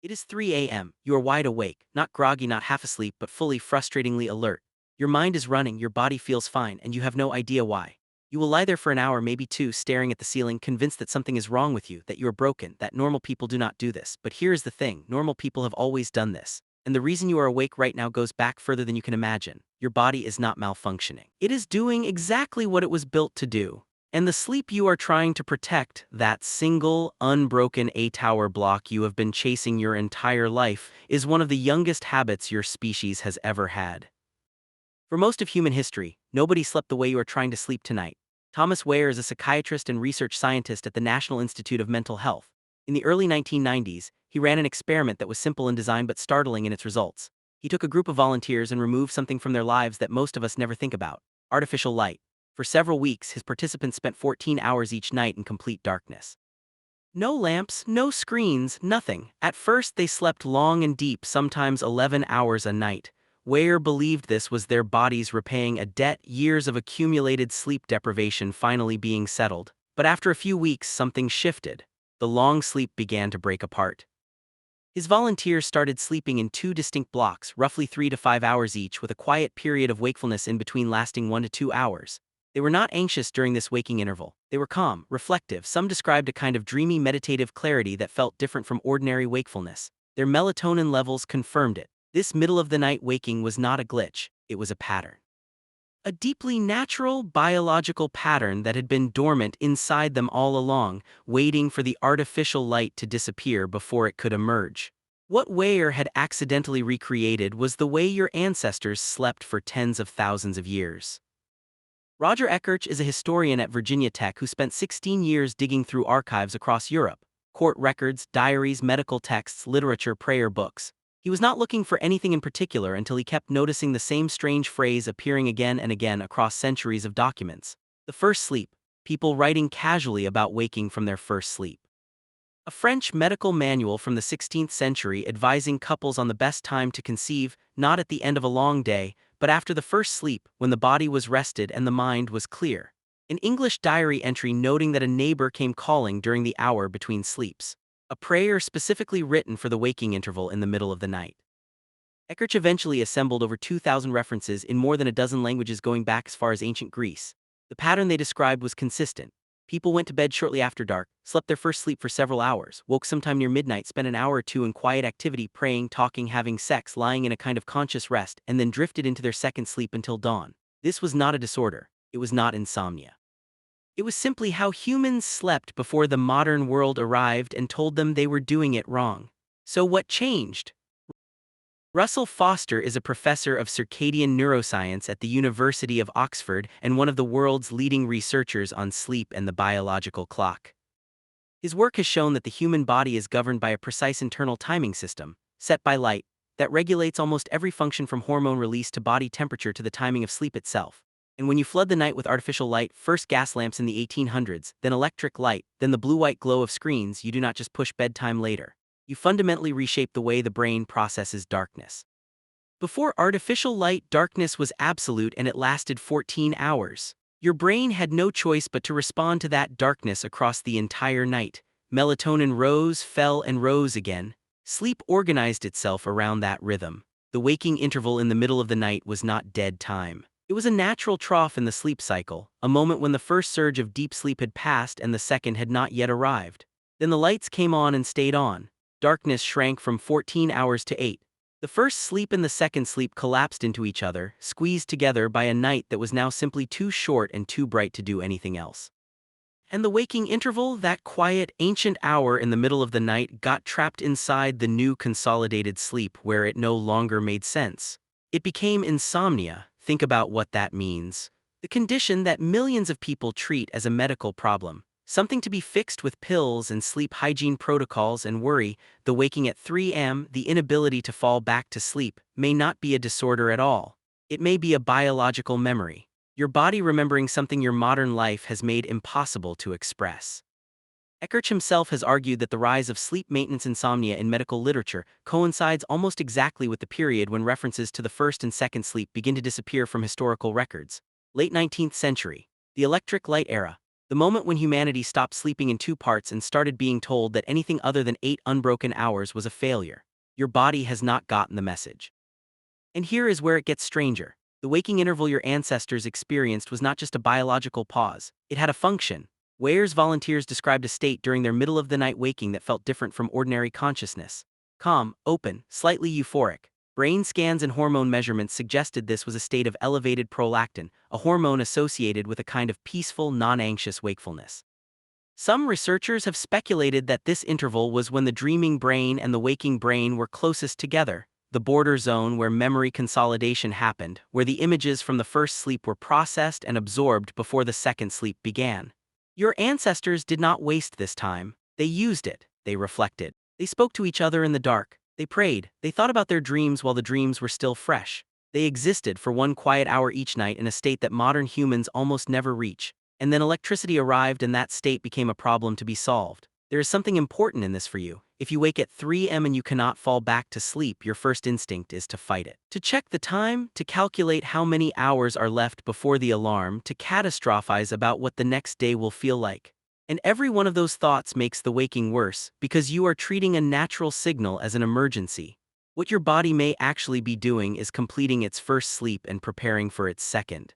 It is 3 a.m. You are wide awake, not groggy, not half asleep, but fully frustratingly alert. Your mind is running, your body feels fine, and you have no idea why. You will lie there for an hour, maybe two, staring at the ceiling, convinced that something is wrong with you, that you are broken, that normal people do not do this. But here is the thing, normal people have always done this. And the reason you are awake right now goes back further than you can imagine. Your body is not malfunctioning. It is doing exactly what it was built to do. And the sleep you are trying to protect, that single, unbroken 8-hour block you have been chasing your entire life, is one of the youngest habits your species has ever had. For most of human history, nobody slept the way you are trying to sleep tonight. Thomas Wehr is a psychiatrist and research scientist at the National Institute of Mental Health. In the early 1990s, he ran an experiment that was simple in design but startling in its results. He took a group of volunteers and removed something from their lives that most of us never think about: artificial light. For several weeks, his participants spent 14 hours each night in complete darkness. No lamps, no screens, nothing. At first, they slept long and deep, sometimes 11 hours a night. Weyer believed this was their bodies repaying a debt, years of accumulated sleep deprivation finally being settled. But after a few weeks, something shifted. The long sleep began to break apart. His volunteers started sleeping in two distinct blocks, roughly 3 to 5 hours each, with a quiet period of wakefulness in between lasting 1 to 2 hours. They were not anxious during this waking interval. They were calm, reflective. Some described a kind of dreamy meditative clarity that felt different from ordinary wakefulness. Their melatonin levels confirmed it. This middle-of-the-night waking was not a glitch, it was a pattern. A deeply natural, biological pattern that had been dormant inside them all along, waiting for the artificial light to disappear before it could emerge. What Weyer had accidentally recreated was the way your ancestors slept for tens of thousands of years. Roger Ekirch is a historian at Virginia Tech who spent 16 years digging through archives across Europe: court records, diaries, medical texts, literature, prayer books. He was not looking for anything in particular until he kept noticing the same strange phrase appearing again and again across centuries of documents. The first sleep. People writing casually about waking from their first sleep. A French medical manual from the 16th century advising couples on the best time to conceive, not at the end of a long day, but after the first sleep, when the body was rested and the mind was clear. An English diary entry noting that a neighbor came calling during the hour between sleeps. A prayer specifically written for the waking interval in the middle of the night. Ekirch eventually assembled over 2,000 references in more than a dozen languages going back as far as ancient Greece. The pattern they described was consistent. People went to bed shortly after dark, slept their first sleep for several hours, woke sometime near midnight, spent an hour or two in quiet activity, praying, talking, having sex, lying in a kind of conscious rest, and then drifted into their second sleep until dawn. This was not a disorder. It was not insomnia. It was simply how humans slept before the modern world arrived and told them they were doing it wrong. So what changed? Russell Foster is a professor of circadian neuroscience at the University of Oxford and one of the world's leading researchers on sleep and the biological clock. His work has shown that the human body is governed by a precise internal timing system, set by light, that regulates almost every function from hormone release to body temperature to the timing of sleep itself. And when you flood the night with artificial light, first gas lamps in the 1800s, then electric light, then the blue-white glow of screens, you do not just push bedtime later. You fundamentally reshape the way the brain processes darkness. Before artificial light, darkness was absolute and it lasted 14 hours. Your brain had no choice but to respond to that darkness across the entire night. Melatonin rose, fell, and rose again. Sleep organized itself around that rhythm. The waking interval in the middle of the night was not dead time. It was a natural trough in the sleep cycle, a moment when the first surge of deep sleep had passed and the second had not yet arrived. Then the lights came on and stayed on. Darkness shrank from 14 hours to 8. The first sleep and the second sleep collapsed into each other, squeezed together by a night that was now simply too short and too bright to do anything else. And the waking interval, that quiet, ancient hour in the middle of the night, got trapped inside the new consolidated sleep where it no longer made sense. It became insomnia. Think about what that means. The condition that millions of people treat as a medical problem. Something to be fixed with pills and sleep hygiene protocols and worry. The waking at 3 a.m., the inability to fall back to sleep, may not be a disorder at all. It may be a biological memory. Your body remembering something your modern life has made impossible to express. Ekirch himself has argued that the rise of sleep maintenance insomnia in medical literature coincides almost exactly with the period when references to the first and second sleep begin to disappear from historical records. Late 19th century. The electric light era. The moment when humanity stopped sleeping in two parts and started being told that anything other than 8 unbroken hours was a failure. Your body has not gotten the message. And here is where it gets stranger. The waking interval your ancestors experienced was not just a biological pause, it had a function. Wehr's volunteers described a state during their middle-of-the-night waking that felt different from ordinary consciousness. Calm, open, slightly euphoric. Brain scans and hormone measurements suggested this was a state of elevated prolactin, a hormone associated with a kind of peaceful, non-anxious wakefulness. Some researchers have speculated that this interval was when the dreaming brain and the waking brain were closest together, the border zone where memory consolidation happened, where the images from the first sleep were processed and absorbed before the second sleep began. Your ancestors did not waste this time, they used it, they reflected. They spoke to each other in the dark, they prayed, they thought about their dreams while the dreams were still fresh. They existed for one quiet hour each night in a state that modern humans almost never reach. And then electricity arrived and that state became a problem to be solved. There is something important in this for you. If you wake at 3 a.m. and you cannot fall back to sleep, your first instinct is to fight it. To check the time, to calculate how many hours are left before the alarm, to catastrophize about what the next day will feel like. And every one of those thoughts makes the waking worse, because you are treating a natural signal as an emergency. What your body may actually be doing is completing its first sleep and preparing for its second.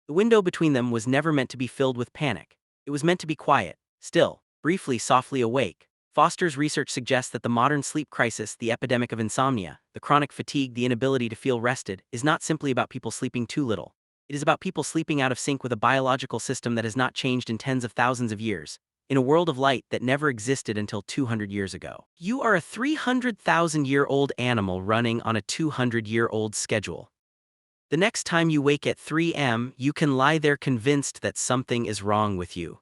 The window between them was never meant to be filled with panic. It was meant to be quiet, still, briefly, softly awake. Foster's research suggests that the modern sleep crisis, the epidemic of insomnia, the chronic fatigue, the inability to feel rested, is not simply about people sleeping too little. It is about people sleeping out of sync with a biological system that has not changed in tens of thousands of years, in a world of light that never existed until 200 years ago. You are a 300,000-year-old animal running on a 200-year-old schedule. The next time you wake at 3 a.m., you can lie there convinced that something is wrong with you.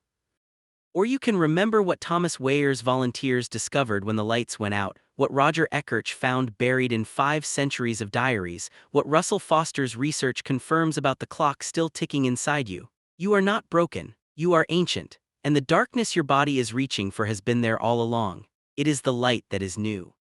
Or you can remember what Thomas Wehr's volunteers discovered when the lights went out, what Roger Ekirch found buried in 5 centuries of diaries, what Russell Foster's research confirms about the clock still ticking inside you. You are not broken, you are ancient, and the darkness your body is reaching for has been there all along. It is the light that is new.